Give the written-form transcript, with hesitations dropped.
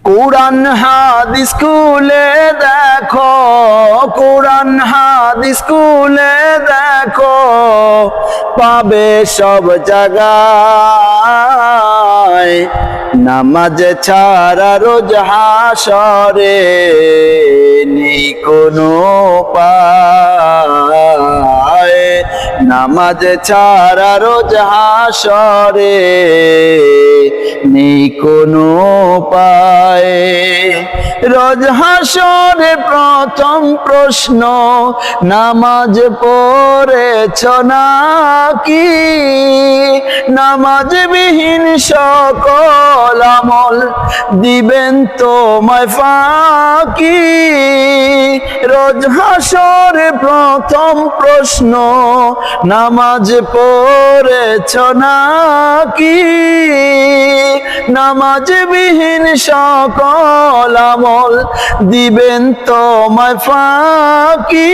কুরআন হাদিস খুলে দেখো, কুরআন হাদিস খুলে দেখো, পাবে সব জায়গায়। নামাজ ছাড়া রোজ হাসরে নেই কোনো উপায়। নামাজ ছাড়া রোজ হাসরে নেই কোনো উপায়। রোজ হাসরে প্রথম প্রশ্ন, নামাজ পড়েছ নাকি? নামাজবিহীন সকল আমল দিবেন তোমায় ফাঁকি। রোজ হাসরে প্রথম প্রশ্ন, নামাজ পড়েছ নাকি? নামাজবিহীন সকল আমল দিবেন তোমায় ফাঁকি।